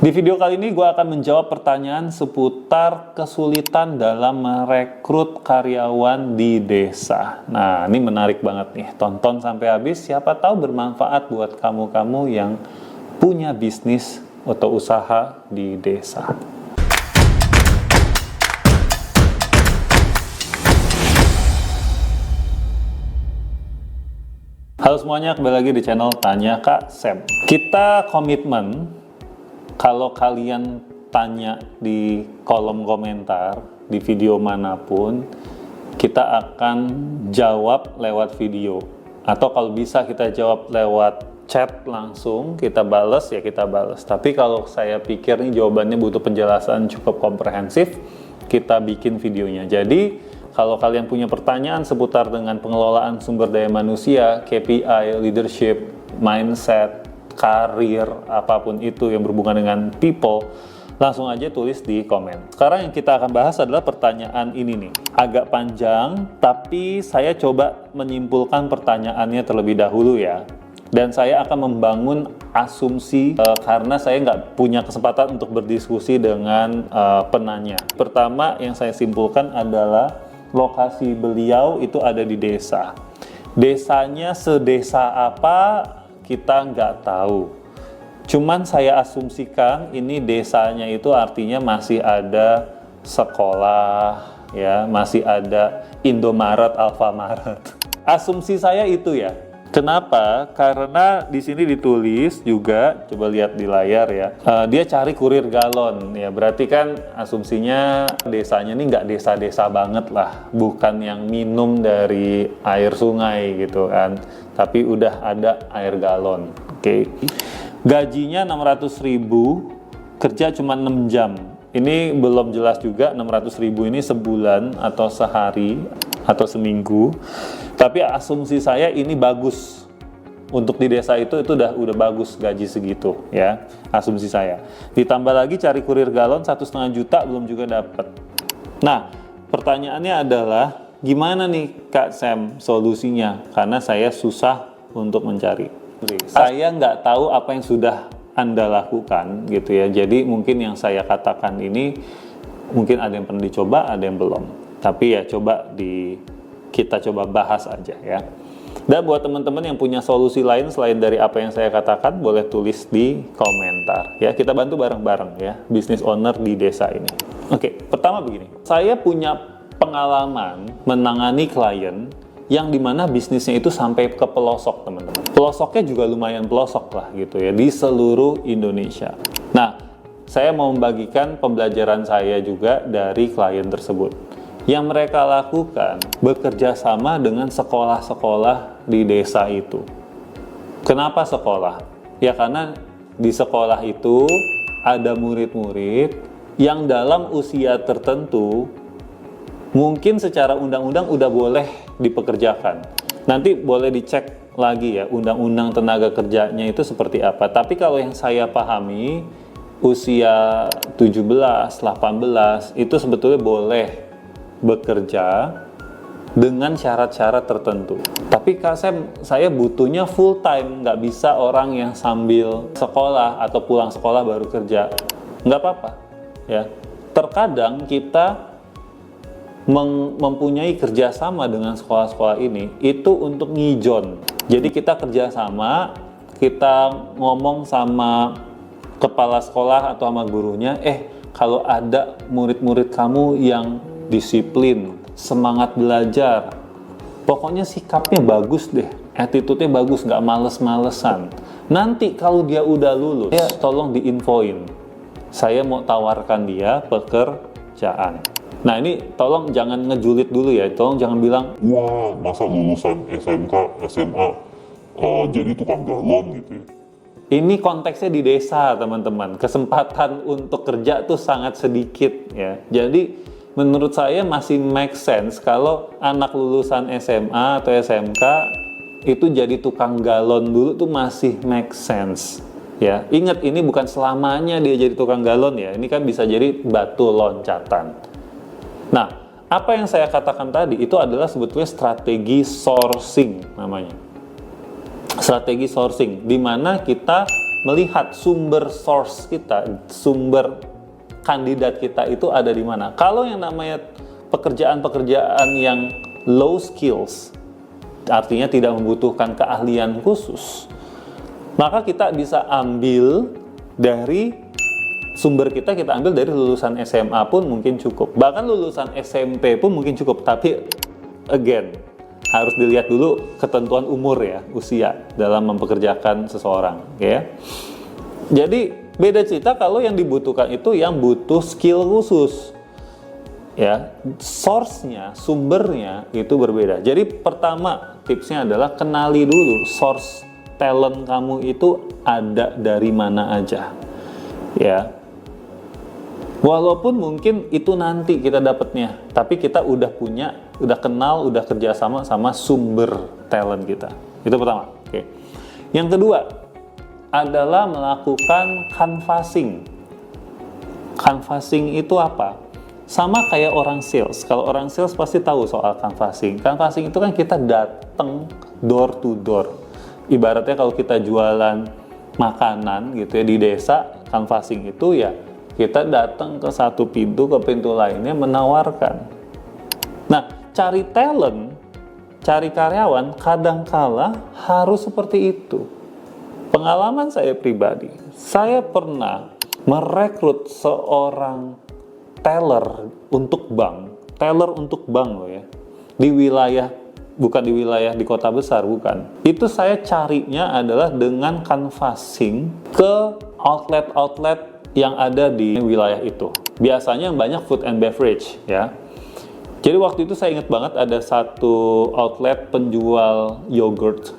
Di video kali ini gue akan menjawab pertanyaan seputar kesulitan dalam merekrut karyawan di desa. Nah, ini menarik banget nih. Tonton sampai habis, siapa tahu bermanfaat buat kamu-kamu yang punya bisnis atau usaha di desa. Halo semuanya, kembali lagi di channel Tanya Kak Sam. Kita komitmen kalau kalian tanya di kolom komentar di video manapun, kita akan jawab lewat video. Atau kalau bisa kita jawab lewat chat langsung, kita bales ya kita bales. Tapi kalau saya pikir nih jawabannya butuh penjelasan cukup komprehensif, kita bikin videonya. Jadi kalau kalian punya pertanyaan seputar dengan pengelolaan sumber daya manusia, KPI, leadership, mindset, karir, apapun itu yang berhubungan dengan people, langsung aja tulis di komen. Sekarang yang kita akan bahas adalah pertanyaan ini nih. Agak panjang, tapi saya coba menyimpulkan pertanyaannya terlebih dahulu ya. Dan saya akan membangun asumsi karena saya nggak punya kesempatan untuk berdiskusi dengan penanya. Pertama yang saya simpulkan adalah lokasi beliau itu ada di desa. Desanya sedesa apa kita nggak tahu. Cuman saya asumsikan ini desanya itu artinya masih ada sekolah, ya, masih ada Indomaret, Alfamaret. Asumsi saya itu ya. Kenapa? Karena di sini ditulis juga, coba lihat di layar ya. Dia cari kurir galon, ya berarti kan asumsinya desanya ini nggak desa-desa banget lah, bukan yang minum dari air sungai gitu kan, tapi udah ada air galon. Oke. Gajinya 600.000, kerja cuma 6 jam. Ini belum jelas juga 600.000 ini sebulan atau sehari atau seminggu. Tapi asumsi saya ini bagus. Untuk di desa itu udah bagus gaji segitu ya. Asumsi saya. Ditambah lagi cari kurir galon 1,5 juta belum juga dapat. Nah, pertanyaannya adalah gimana nih Kak Sam solusinya? Karena saya susah untuk mencari. Saya nggak tahu apa yang sudah Anda lakukan gitu ya. Jadi mungkin yang saya katakan ini mungkin ada yang pernah dicoba, ada yang belum. Tapi ya kita coba bahas aja ya. Dan buat teman-teman yang punya solusi lain selain dari apa yang saya katakan, boleh tulis di komentar ya. Kita bantu bareng-bareng ya, business owner di desa ini. Oke, pertama begini. Saya punya pengalaman menangani klien yang dimana bisnisnya itu sampai ke pelosok, teman-teman. Pelosoknya juga lumayan pelosok lah gitu ya, di seluruh Indonesia. Nah, saya mau membagikan pembelajaran saya juga dari klien tersebut. Yang mereka lakukan bekerja sama dengan sekolah-sekolah di desa itu. Kenapa sekolah? Ya karena di sekolah itu ada murid-murid yang dalam usia tertentu mungkin secara undang-undang udah boleh dipekerjakan. Nanti boleh dicek lagi ya undang-undang tenaga kerjanya itu seperti apa. Tapi kalau yang saya pahami usia 17, 18 itu sebetulnya boleh bekerja dengan syarat-syarat tertentu. Tapi Kak Sam, saya butuhnya full time, nggak bisa orang yang sambil sekolah atau pulang sekolah baru kerja. Nggak apa-apa, ya. Terkadang kita mempunyai kerjasama dengan sekolah-sekolah ini itu untuk ngijon. Jadi kita kerjasama, kita ngomong sama kepala sekolah atau sama gurunya, kalau ada murid-murid kamu yang disiplin, semangat belajar, pokoknya sikapnya bagus deh, attitude-nya bagus, nggak males-malesan. Nanti kalau dia udah lulus, ya tolong diinfoin. Saya mau tawarkan dia pekerjaan. Nah ini tolong jangan ngejulit dulu ya, tolong jangan bilang, wah masa lulusan SMK, SMA jadi tukang galon gitu ya. Ini konteksnya di desa teman-teman, kesempatan untuk kerja tuh sangat sedikit ya. Jadi menurut saya masih make sense kalau anak lulusan SMA atau SMK itu jadi tukang galon dulu tuh masih make sense ya. Ingat ini bukan selamanya dia jadi tukang galon ya, ini kan bisa jadi batu loncatan. Nah, apa yang saya katakan tadi itu adalah sebetulnya strategi sourcing namanya. Strategi sourcing, di mana kita melihat sumber source kita, sumber kandidat kita itu ada di mana. Kalau yang namanya pekerjaan-pekerjaan yang low skills, artinya tidak membutuhkan keahlian khusus, maka kita bisa ambil dari sumber kita ambil dari lulusan SMA pun mungkin cukup. Bahkan lulusan SMP pun mungkin cukup. Tapi again, harus dilihat dulu ketentuan umur ya, usia dalam mempekerjakan seseorang ya. Jadi beda cerita kalau yang dibutuhkan itu yang butuh skill khusus. Ya, source-nya, sumbernya itu berbeda. Jadi pertama tipsnya adalah kenali dulu source talent kamu itu ada dari mana aja. Ya. Walaupun mungkin itu nanti kita dapatnya, tapi kita udah kenal, udah kerjasama sama sumber talent kita. Itu pertama. Oke. Yang kedua adalah melakukan canvassing. Canvassing itu apa? Sama kayak orang sales. Kalau orang sales pasti tahu soal canvassing. Canvassing itu kan kita datang door to door. Ibaratnya kalau kita jualan makanan gitu ya di desa, canvassing itu ya kita datang ke satu pintu ke pintu lainnya menawarkan. Nah, cari talent, cari karyawan kadangkala harus seperti itu. Pengalaman saya pribadi, saya pernah merekrut seorang teller untuk bank loh ya, di wilayah, bukan di wilayah di kota besar, bukan. Itu saya carinya adalah dengan canvassing ke outlet-outlet yang ada di wilayah itu. Biasanya yang banyak food and beverage ya. Jadi waktu itu saya ingat banget ada satu outlet penjual yogurt.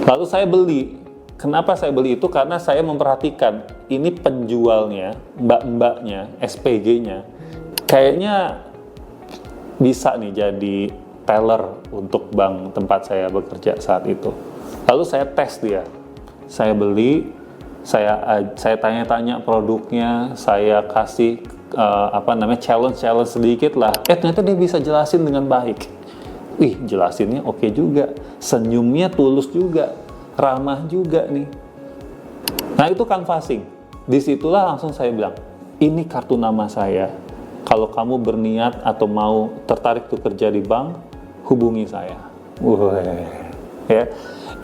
Lalu saya beli. Kenapa saya beli itu? Karena saya memperhatikan ini penjualnya, mbak-mbaknya, SPG-nya kayaknya bisa nih jadi teller untuk bank tempat saya bekerja saat itu. Lalu saya tes dia. Saya beli, saya tanya-tanya produknya, saya kasih challenge sedikit lah. Ternyata dia bisa jelasin dengan baik. Wih, jelasinnya oke juga, senyumnya tulus juga, ramah juga nih. Nah itu canvassing. Disitulah langsung saya bilang, ini kartu nama saya. Kalau kamu berniat atau mau tertarik untuk kerja di bank, hubungi saya. Ya,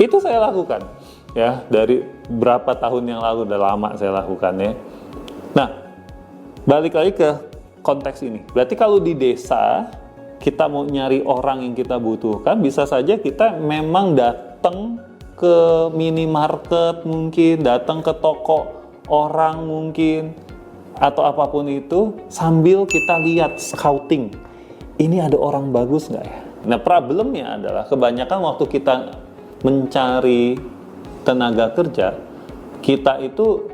itu saya lakukan. Ya, dari berapa tahun yang lalu, udah lama saya lakukan ya. Nah, balik lagi ke konteks ini. Berarti kalau di desa kita mau nyari orang yang kita butuhkan, bisa saja kita memang datang ke minimarket mungkin, datang ke toko orang mungkin, atau apapun itu, sambil kita lihat scouting. Ini ada orang bagus nggak ya? Nah, problemnya adalah kebanyakan waktu kita mencari tenaga kerja, kita itu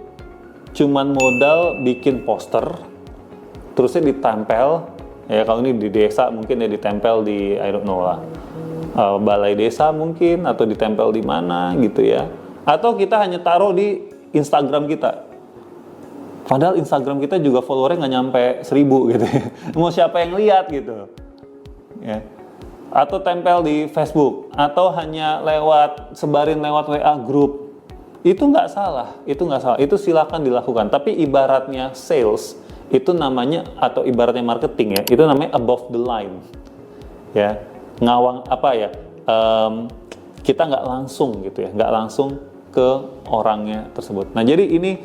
cuman modal bikin poster, terusnya ditempel, ya kalau ini di desa mungkin ya ditempel di, I don't know lah, balai desa mungkin, atau ditempel di mana gitu ya, atau kita hanya taruh di Instagram kita, padahal Instagram kita juga followernya nggak nyampe 1000 gitu ya. Mau siapa yang lihat gitu ya. Atau tempel di Facebook, atau hanya sebarin lewat WA group. Itu nggak salah, itu silakan dilakukan. Tapi ibaratnya sales, itu namanya, atau ibaratnya marketing ya, itu namanya above the line. Ya, ngawang apa ya, kita nggak langsung gitu ya, nggak langsung ke orangnya tersebut. Nah jadi ini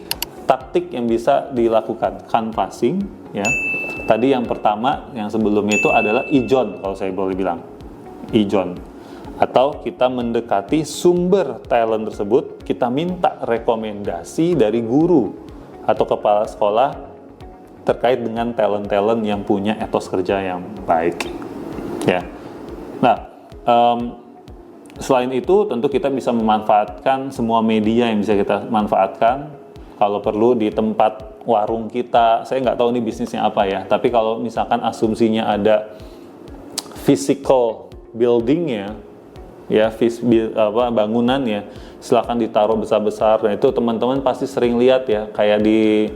taktik yang bisa dilakukan, canvassing ya. Tadi yang pertama, yang sebelum itu adalah ijon, kalau saya boleh bilang. Ijon, atau kita mendekati sumber talent tersebut, kita minta rekomendasi dari guru atau kepala sekolah terkait dengan talent-talent yang punya etos kerja yang baik ya. Nah, selain itu tentu kita bisa memanfaatkan semua media yang bisa kita manfaatkan. Kalau perlu di tempat warung kita, saya nggak tahu ini bisnisnya apa ya, tapi kalau misalkan asumsinya ada physical buildingnya ya, bangunannya, silakan ditaruh besar-besar. Dan itu teman-teman pasti sering lihat ya, kayak di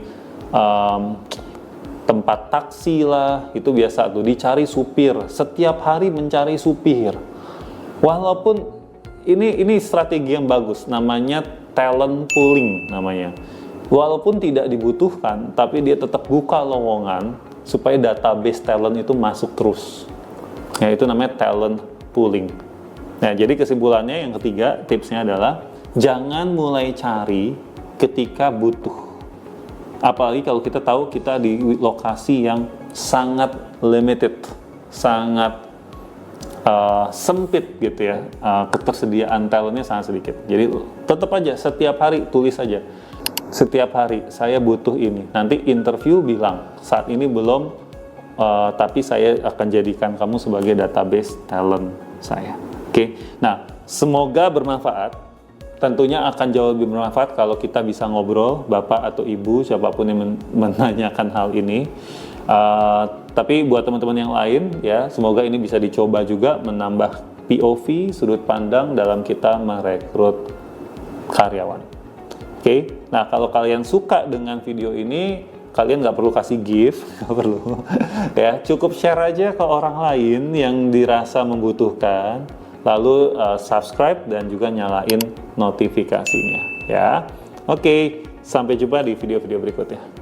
tempat taksi lah, itu biasa tuh dicari supir, setiap hari mencari supir. Walaupun ini strategi yang bagus, namanya talent pooling namanya. Walaupun tidak dibutuhkan, tapi dia tetap buka lowongan supaya database talent itu masuk terus. Ya, itu namanya talent pooling. Nah, jadi kesimpulannya yang ketiga, tipsnya adalah jangan mulai cari ketika butuh. Apalagi kalau kita tahu kita di lokasi yang sangat limited, sangat sempit gitu ya, ketersediaan talentnya sangat sedikit. Jadi tetap aja setiap hari tulis aja, setiap hari saya butuh ini. Nanti interview bilang saat ini belum, tapi saya akan jadikan kamu sebagai database talent saya. Oke, nah semoga bermanfaat. Tentunya akan jauh lebih bermanfaat kalau kita bisa ngobrol, bapak atau ibu siapapun yang menanyakan hal ini. Tapi buat teman-teman yang lain ya, semoga ini bisa dicoba juga menambah POV, sudut pandang dalam kita merekrut karyawan. Oke, nah kalau kalian suka dengan video ini, kalian nggak perlu kasih gift, nggak perlu ya, cukup share aja ke orang lain yang dirasa membutuhkan, lalu subscribe dan juga nyalain notifikasinya ya. Oke, sampai jumpa di video-video berikutnya.